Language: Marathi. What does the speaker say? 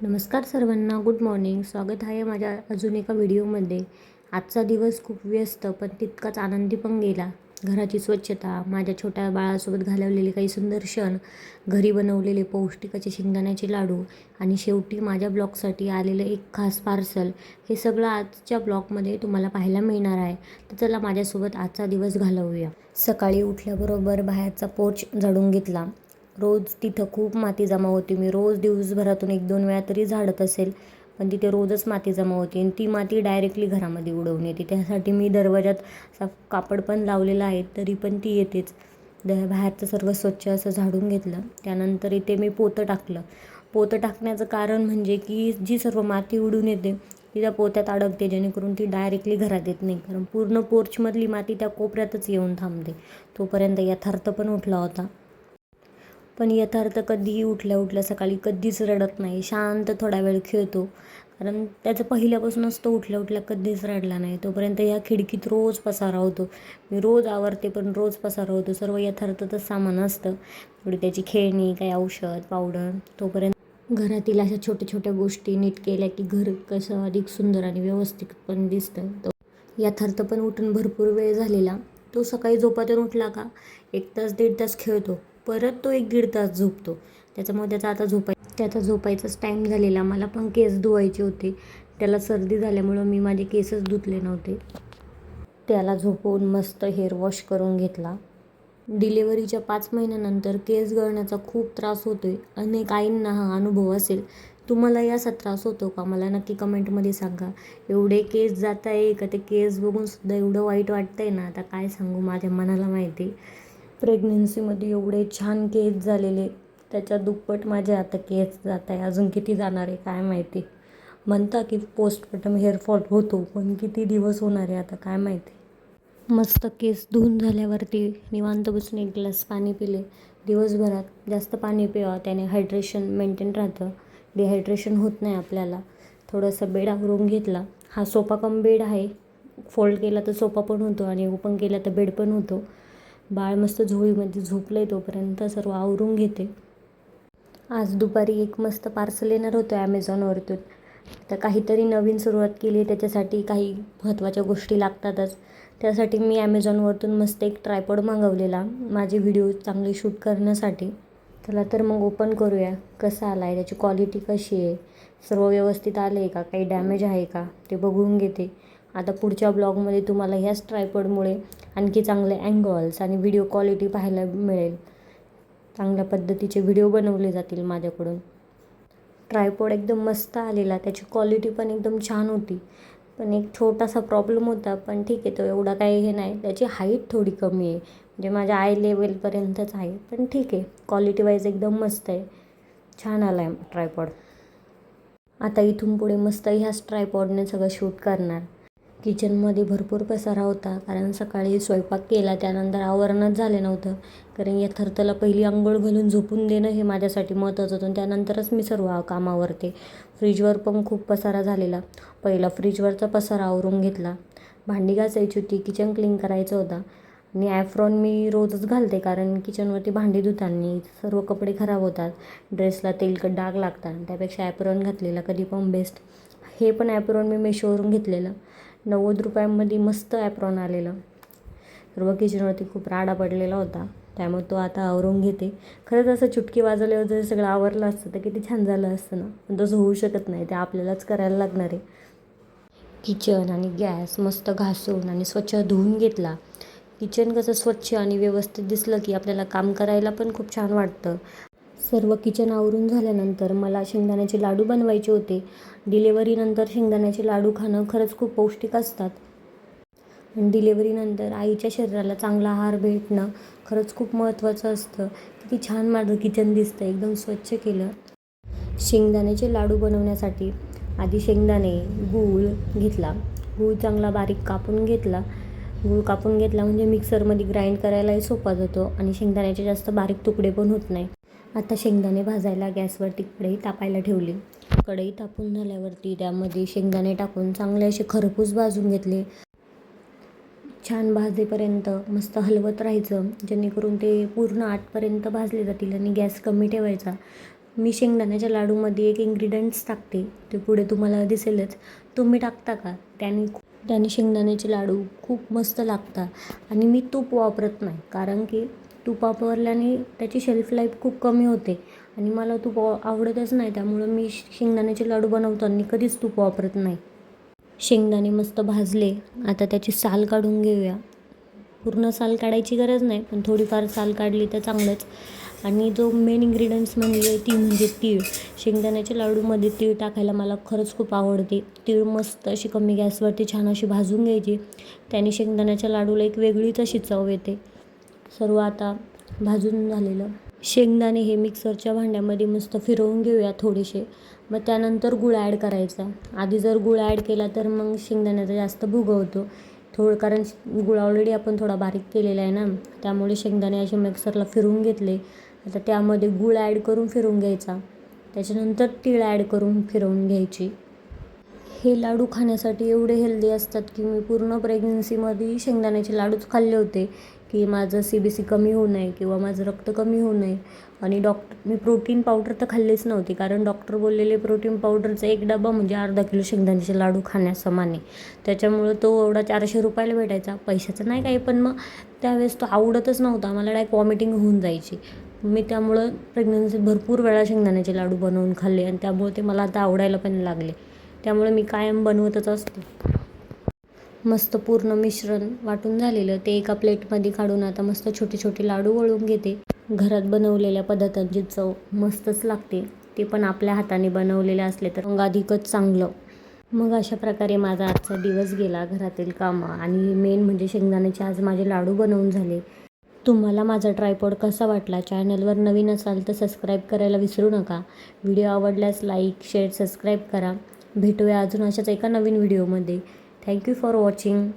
नमस्कार सर्वांना, गुड मॉर्निंग. स्वागत आहे माझ्या अजून एका व्हिडिओमध्ये. आजचा दिवस खूप व्यस्त पण तितकाच आनंदी पण गेला. घराची स्वच्छता, माझ्या छोट्या बाळासोबत घालवलेले काही सुंदर क्षण, घरी बनवलेले पौष्टिक असे शेंगदाण्याचे लाडू आणि शेवटी माझ्या ब्लॉगसाठी आलेलं एक खास पार्सल. हे सगळं आजच्या ब्लॉगमध्ये तुम्हाला पाहायला मिळणार आहे. तर चला माझ्यासोबत आजचा दिवस घालवूया. सकाळी उठल्याबरोबर बाहेरचा पोर्च झाडून घेतला. रोज तिथं खूप माती जमा होती. मी रोज दिवसभरातून 1-2 वेळा तरी झाडत असेल, पण तिथे रोजच माती जमा होती आणि ती माती डायरेक्टली घरामध्ये उडवून येते. त्यासाठी मी दरवाजात असा कापड पण लावलेला आहे, तरी पण ती येतेच. बाहेरचं सर्व स्वच्छ असं झाडून घेतलं. त्यानंतर इथे मी पोतं टाकलं. पोतं टाकण्याचं कारण म्हणजे की जी सर्व माती उडून येते ती त्या पोत्यात अडकते, जेणेकरून ती डायरेक्टली घरात येत नाही. कारण पूर्ण पोर्चमधली माती त्या कोपऱ्यातच येऊन थांबते. तोपर्यंत यथार्थ पण उठला होता. पण यथार्थ कधीही उठल्या सकाळी कधीच रडत नाही. शांत थोडा वेळ खेळतो, कारण त्याचं पहिल्यापासूनच तो उठल्या कधीच रडला नाही. तोपर्यंत या खिडकीत रोज पसारा होतो. मी रोज आवरते पण रोज पसारा होतो. सर्व यथार्थच सामान असतं. थोडी त्याची खेळणी, काही औषध, पावडर. तोपर्यंत घरातील अशा छोट्या गोष्टी नीट केल्या की घर कसं अधिक सुंदर आणि व्यवस्थित पण दिसतं. यथार्थ पण उठून भरपूर वेळ झालेला. तो सकाळी झोपातून उठला का 1 तास 1.5 तास खेळतो, परत तो 1-1.5 तास झोपतो. त्याच्यामुळे त्याचा झोपायचाच टाईम झालेला. मला पण केस धुवायचे होते. त्याला सर्दी झाल्यामुळं मी माझे केसच धुतले नव्हते. त्याला झोपवून मस्त हेअर वॉश करून घेतला. डिलिव्हरीच्या 5 महिन्यानंतर केस गळण्याचा खूप त्रास होतोय. अनेक आईंना हा अनुभव असेल. तुम्हाला असा त्रास होतो का? मला नक्की कमेंटमध्ये सांगा. एवढे केस जात आहे का, ते केस बघून सुद्धा एवढं वाईट वाटतंय ना, आता काय सांगू, माझ्या मनाला माहिती. प्रेग्नेन्सीमध्ये एवढे छान केस झालेले, त्याच्या दुप्पट माझे आता केस जात आहे. अजून किती जाणार आहे काय माहिती. म्हणता की पोस्टमॉर्टम हेअरफॉल होतो, पण किती दिवस होणार आहे आता काय माहिती. मस्त केस धुवून झाल्यावरती निवांत बसून 1 ग्लास पाणी पिले. दिवसभरात जास्त पाणी प्यावं, त्याने हायड्रेशन मेंटेन राहतं. डिहायड्रेशन होत नाही आपल्याला. थोडंसं बेड आवरून घेतला. हा सोफा कम बेड आहे. फोल्ड केला तर सोफा पण होतो आणि ओपन केला तर बेड पण होतो. बाळ मस्त झोळीमध्ये झोपलं आहे, तोपर्यंत सर्व आवरून घेते. आज दुपारी एक मस्त पार्सल येणार होतं ॲमेझॉनवरतून. तर काहीतरी नवीन सुरुवात केली आहे, त्याच्यासाठी काही महत्त्वाच्या गोष्टी लागतातच. त्यासाठी मी ॲमेझॉनवरतून मस्त एक ट्रायपॉड मागवलेला, माझे व्हिडिओ चांगले शूट करण्यासाठी. चला तर मग ओपन करूया. कसा आला आहे, त्याची क्वालिटी कशी आहे, सर्व व्यवस्थित आलं आहे का, काही डॅमेज आहे का ते बघून घेते. आता पुढच्या ब्लॉगमध्ये तुम्हाला ह्याच ट्रायपॉडमुळे आणखी चांगले अँगल्स आणि व्हिडिओ क्वालिटी पाहायला मिळेल. चांगल्या पद्धतीचे व्हिडिओ बनवले जातील माझ्याकडून. ट्रायपॉड एकदम मस्त आलेला, त्याची क्वालिटी पण एकदम छान होती. पण एक छोटासा प्रॉब्लेम होता, पण ठीक आहे, तो एवढा काही हे नाही. त्याची हाईट थोडी कमी आहे, म्हणजे माझ्या आय लेवलपर्यंतच आहे. पण ठीक आहे, क्वालिटी वाईज एकदम मस्त आहे. छान आला आहे ट्रायपॉड. आता इथून पुढे मस्त ह्याच ट्रायपॉडने सगळं शूट करणार. किचनमध्ये भरपूर पसारा होता, कारण सकाळी स्वयंपाक केला त्यानंतर आवरणच झालं नव्हतं. कारण यथार्थला पहिली अंघोळ घालून झोपून देणं हे माझ्यासाठी महत्त्वाचं होतं. त्यानंतरच मी सर्व काम आवरते. फ्रीजवर पण खूप पसारा झालेला. पहिला फ्रीजवरचा पसारा आवरून घेतला. भांडी घासायची होती, किचन क्लीन करायचं होता आणि ॲफ्रॉन मी रोजच घालते, कारण किचनवरती भांडी धुताना सर्व कपडे खराब होतात, ड्रेसला तेलकट डाग लागतात. त्यापेक्षा ॲप्रॉन घातलेला कधी पण बेस्ट. हे पण ॲप्रॉन मी मेशोवरून घेतलेलं. 90 रुपयांमध्ये मस्त ॲप्रॉन आलेलं. सर्व किचनवरती खूप राडा पडलेला होता, त्यामुळे तो आता आवरून घेते. खरंच असं चुटकी वाजवल्यावर जर सगळं आवरलं असतं तर किती छान झालं असतं ना, पण तसं होऊ शकत नाही. ते आपल्यालाच करायला लागणार आहे. किचन आणि गॅस मस्त घासून आणि स्वच्छ धुवून घेतला. किचन कसं स्वच्छ आणि व्यवस्थित दिसलं की आपल्याला काम करायला पण खूप छान वाटतं. सर्व किचन आवरून झाल्यानंतर मला शेंगदाण्याचे लाडू बनवायचे होते. डिलेव्हरीनंतर शेंगदाण्याचे लाडू खाणं खरंच खूप पौष्टिक असतात. आणि डिलेव्हरीनंतर आईच्या शरीराला चांगला आहार भेटणं खरंच खूप महत्त्वाचं असतं. किती छान माझं किचन दिसतं, एकदम स्वच्छ केलं. शेंगदाण्याचे लाडू बनवण्यासाठी आधी शेंगदाणे, गूळ घेतला. गूळ चांगला बारीक कापून घेतला. गूळ कापून घेतला म्हणजे मिक्सरमध्ये ग्राइंड करायलाही सोपा जातो आणि शेंगदाण्याचे जास्त बारीक तुकडे पण होत नाही. आता शेंगदाणे भाजायला गॅसवरती कढई तापायला ठेवली. कढई तापून झाल्यावरती त्यामध्ये शेंगदाणे टाकून चांगले असे खरपूस भाजून घेतले. छान भाजेपर्यंत मस्त हलवत राहायचं, जेणेकरून ते पूर्ण आतपर्यंत भाजले जातील आणि गॅस कमी ठेवायचा. मी शेंगदाण्याच्या लाडूमध्ये एक इन्ग्रेडियंट्स टाकते, ते पुढे तुम्हाला दिसेलच. तुम्ही टाकता का? त्याने शेंगदाण्याचे लाडू खूप मस्त लागतात. आणि मी तूप वापरत नाही, कारण की तूप वापरल्याने त्याची शेल्फ लाईफ खूप कमी होते आणि मला तूप आवडतच नाही. त्यामुळं मी शेंगदाण्याचे लाडू बनवताना कधीच तूप वापरत नाही. शेंगदाणे मस्त भाजले. आता त्याची साल काढून घेऊया. पूर्ण साल काढायची गरज नाही, पण थोडीफार साल काढली तर चांगलंच. आणि जो मेन इन्ग्रेडियंट्स म्हणजे तीळ. शेंगदाण्याच्या लाडूमध्ये तीळ टाकायला मला खरंच खूप आवडते. तीळ मस्त अशी कमी गॅसवरती छान अशी भाजून घ्यायची. त्याने शेंगदाण्याच्या लाडूला एक वेगळीच अशी चव येते. सर्व आता भाजून झालेलं शेंगदाणे हे मिक्सरच्या भांड्यामध्ये मस्त फिरवून घेऊया थोडेसे. मग त्यानंतर गूळ ॲड करायचा. आधी जर गूळ ॲड केला तर मग शेंगदाण्याचा जास्त भुगवतो कारण गूळ ऑलरेडी आपण थोडा बारीक केलेला आहे ना, त्यामुळे शेंगदाणे असे मिक्सरला फिरवून घेतले. आता त्यामध्ये गूळ ॲड करून फिरवून घ्यायचा. त्याच्यानंतर तीळ ॲड करून फिरवून घ्यायची. हे लाडू खाण्यासाठी एवढे हेल्दी असतात की मी पूर्ण प्रेग्नन्सीमध्ये शेंगदाण्याचे लाडूच खाल्ले होते, की माझं CBC कमी होऊ नये किंवा माझं रक्त कमी होऊ नये. आणि मी प्रोटीन पावडर तर खाल्लीच नव्हती, कारण डॉक्टर बोललेले प्रोटीन पावडरचा एक डबा म्हणजे अर्धा किलो शेंगदाण्याचे लाडू खाण्यासमाने. त्याच्यामुळं तो एवढा 400 रुपयाला भेटायचा. पैशाचं नाही काही, पण मग त्यावेळेस तो आवडतच नव्हता. मला डायरेक्ट वॉमिटिंग होऊन जायची. मी त्यामुळं प्रेग्नन्सीत भरपूर वेळा शेंगदाण्याचे लाडू बनवून खाल्ले आणि त्यामुळे ते मला आता आवडायला पण लागले. त्यामुळे मी कायम बनवतच असते. मस्त पूर्ण मिश्रण वाटून झालेलं ते एका प्लेटमध्ये काढून आता मस्त छोटे छोटे लाडू वळून घेते. घरात बनवलेल्या पदार्थांची चव मस्तच लागते. ते पण आपल्या हाताने बनवलेले असले तर मग अधिकच चांगलं. मग अशा प्रकारे माझा आजचा दिवस गेला. घरातील कामं आणि मेन म्हणजे शेंगदाण्याचे आज माझे लाडू बनवून झाले. तुम्हाला माझा ट्रायपॉड कसा वाटला? चॅनलवर नवीन असाल तर सबस्क्राईब करायला विसरू नका. व्हिडिओ आवडल्यास लाईक, शेअर, सबस्क्राईब करा. भेटूया अजून अशाच एका नवीन व्हिडिओमध्ये. Thank you for watching.